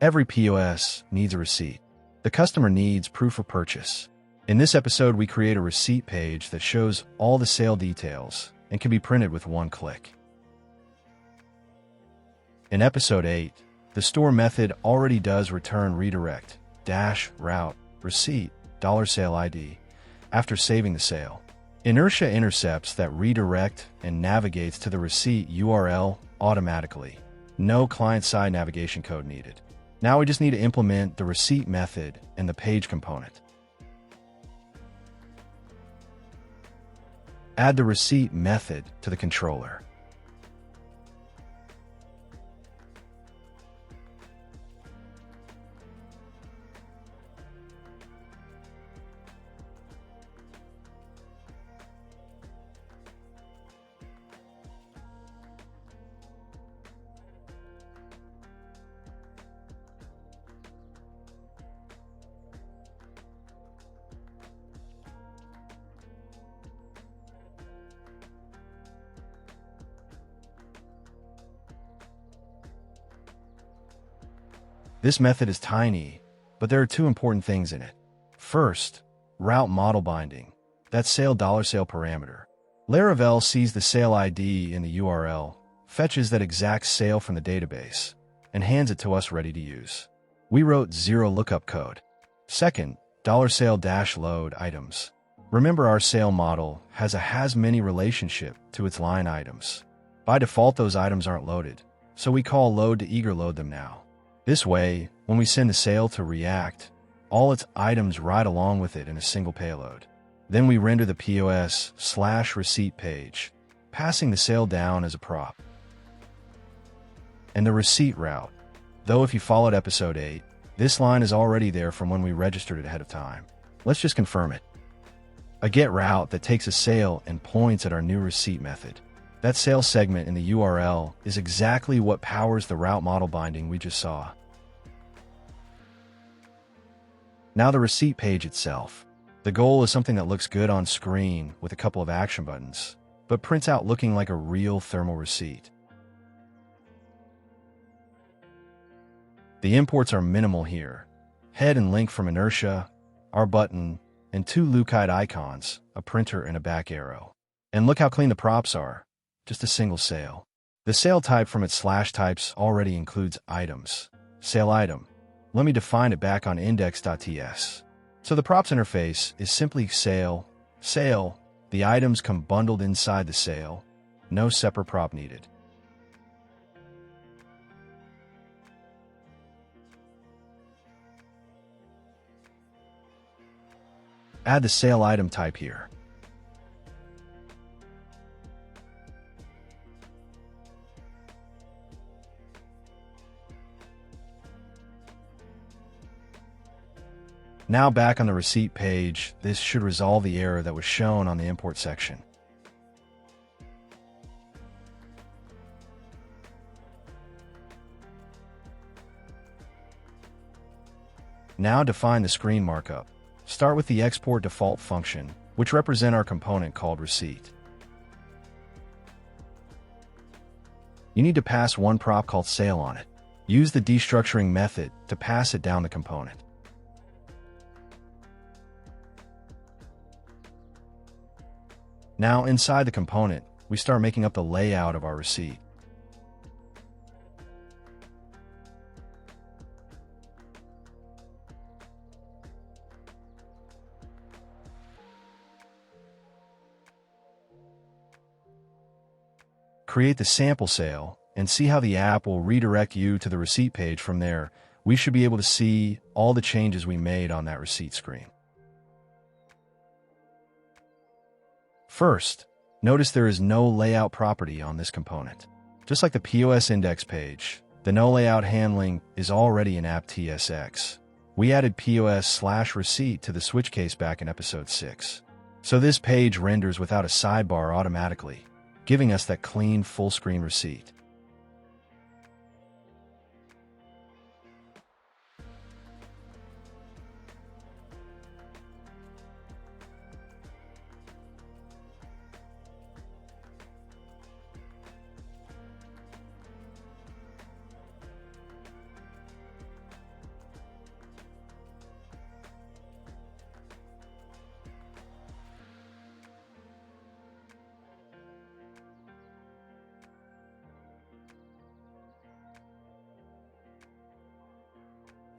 Every POS needs a receipt. The customer needs proof of purchase. In this episode, we create a receipt page that shows all the sale details and can be printed with one click. In episode 8, the store method already does return redirect, -route, receipt, $sale ID, after saving the sale. Inertia intercepts that redirect and navigates to the receipt URL automatically. No client-side navigation code needed. Now we just need to implement the receipt method and the page component. Add the receipt method to the controller. This method is tiny, but there are two important things in it. First, route model binding. That's sale $sale parameter. Laravel sees the sale ID in the URL, fetches that exact sale from the database, and hands it to us ready to use. We wrote zero lookup code. Second, $sale-load items. Remember, our sale model has a has-many relationship to its line items. By default, those items aren't loaded, so we call load to eager load them now. This way, when we send the sale to React, all its items ride along with it in a single payload. Then we render the POS/receipt page, passing the sale down as a prop. And the receipt route. Though if you followed episode 8, this line is already there from when we registered it ahead of time. Let's just confirm it. A get route that takes a sale and points at our new receipt method. That sale segment in the URL is exactly what powers the route model binding we just saw. Now the receipt page itself. The goal is something that looks good on screen with a couple of action buttons, but prints out looking like a real thermal receipt. The imports are minimal here. Head and link from Inertia, our button, and two Lukite icons, a printer and a back arrow. And look how clean the props are. Just a single sale. The sale type from its /types already includes items. Sale item. Let me define it back on index.ts. So the props interface is simply sale. The items come bundled inside the sale. No separate prop needed. Add the sale item type here. Now back on the receipt page, this should resolve the error that was shown on the import section. Now define the screen markup. Start with the export default function, which represents our component called receipt. You need to pass one prop called sale on it. Use the destructuring method to pass it down the component. Now, inside the component, we start making up the layout of our receipt. Create the sample sale and see how the app will redirect you to the receipt page from there. We should be able to see all the changes we made on that receipt screen. First, notice there is no layout property on this component. Just like the POS index page, the no layout handling is already in app.tsx. We added POS/receipt to the switch case back in episode 6. So this page renders without a sidebar automatically, giving us that clean full-screen receipt.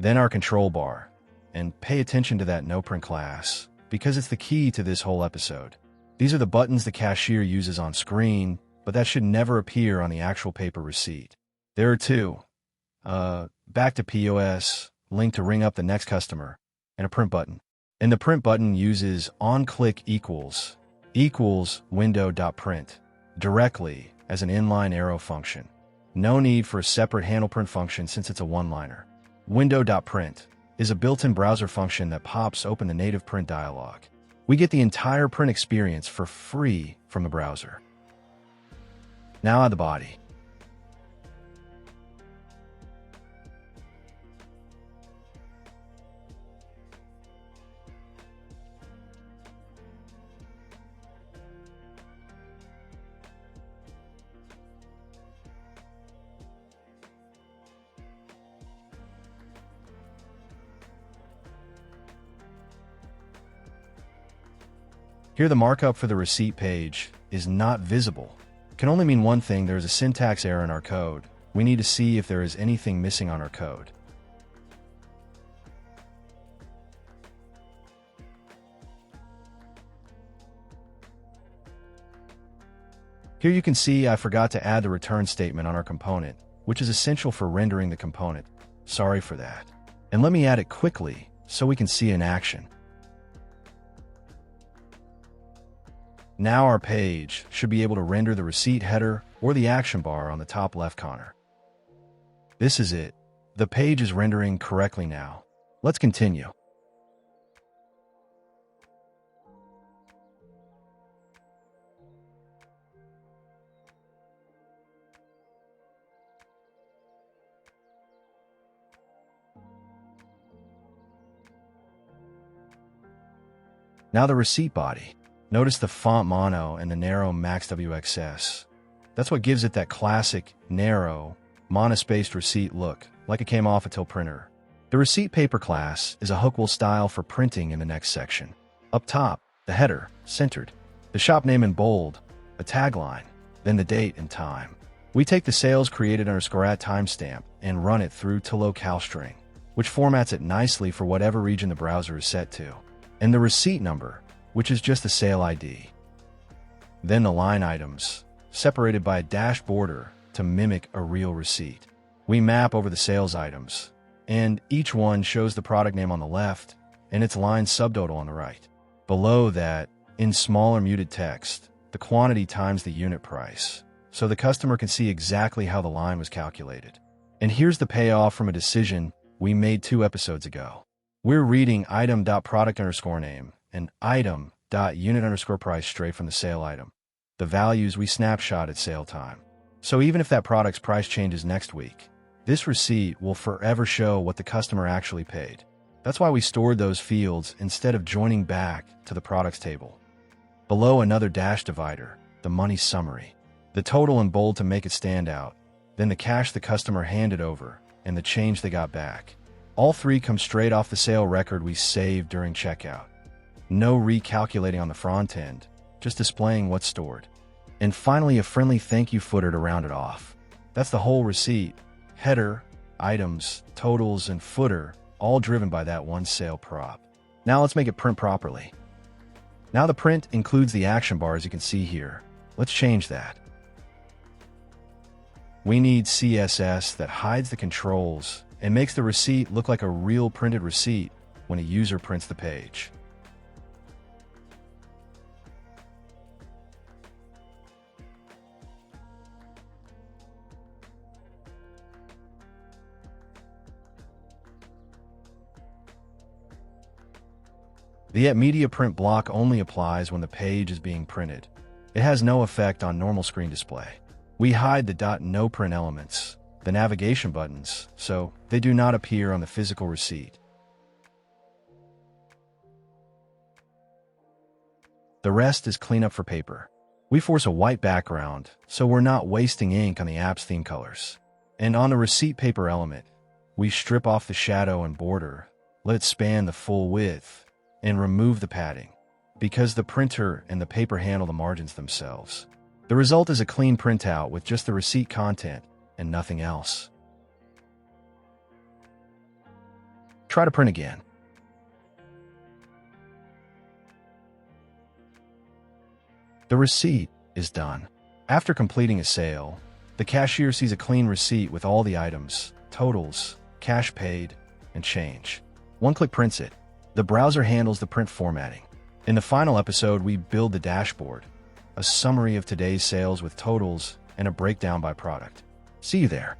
then our control bar. And pay attention to that noprint class, because it's the key to this whole episode. These are the buttons the cashier uses on screen, but that should never appear on the actual paper receipt. There are two. Back to POS, link to ring up the next customer, and a print button. And the print button uses onClick equals window.print directly as an inline arrow function. No need for a separate handle print function since it's a one-liner. Window.print is a built-in browser function that pops open the native print dialog. We get the entire print experience for free from the browser. Now add the body. Here the markup for the receipt page is not visible. It can only mean one thing: there is a syntax error in our code. We need to see if there is anything missing on our code. Here you can see I forgot to add the return statement on our component, which is essential for rendering the component. Sorry for that. And let me add it quickly so we can see it in action. Now our page should be able to render the receipt header or the action bar on the top left corner. This is it. The page is rendering correctly now. Let's continue. Now the receipt body. Notice the font mono and the narrow max WXS. That's what gives it that classic, narrow, monospaced receipt look, like it came off a till printer. The receipt paper class is a hookable style for printing in the next section. Up top, the header, centered. The shop name in bold, a tagline, then the date and time. We take the sales created _at timestamp and run it through to locale string, which formats it nicely for whatever region the browser is set to. And the receipt number, which is just the sale ID. Then the line items, separated by a dash border to mimic a real receipt. We map over the sales items, and each one shows the product name on the left and its line subtotal on the right. Below that, in smaller muted text, the quantity times the unit price, so the customer can see exactly how the line was calculated. And here's the payoff from a decision we made 2 episodes ago. We're reading item.product_name and item.unit_price straight from the sale item, the values we snapshot at sale time. So even if that product's price changes next week, this receipt will forever show what the customer actually paid. That's why we stored those fields instead of joining back to the products table. Below, another dash divider, the money summary, the total in bold to make it stand out, then the cash the customer handed over and the change they got back. All 3 come straight off the sale record we saved during checkout. No recalculating on the front end, just displaying what's stored. And finally, a friendly thank you footer to round it off. That's the whole receipt. Header, items, totals, and footer, all driven by that one sale prop. Now let's make it print properly. Now the print includes the action bar, as you can see here. Let's change that. We need CSS that hides the controls and makes the receipt look like a real printed receipt when a user prints the page. The @media print block only applies when the page is being printed. It has no effect on normal screen display. We hide the .no print elements, the navigation buttons, so they do not appear on the physical receipt. The rest is cleanup for paper. We force a white background, so we're not wasting ink on the app's theme colors. And on the receipt paper element, we strip off the shadow and border, let it span the full width, and remove the padding, because the printer and the paper handle the margins themselves. The result is a clean printout with just the receipt content and nothing else. Try to print again. The receipt is done. After completing a sale, the cashier sees a clean receipt with all the items, totals, cash paid, and change. One-click prints it. The browser handles the print formatting. In the final episode, we build the dashboard, a summary of today's sales with totals and a breakdown by product. See you there.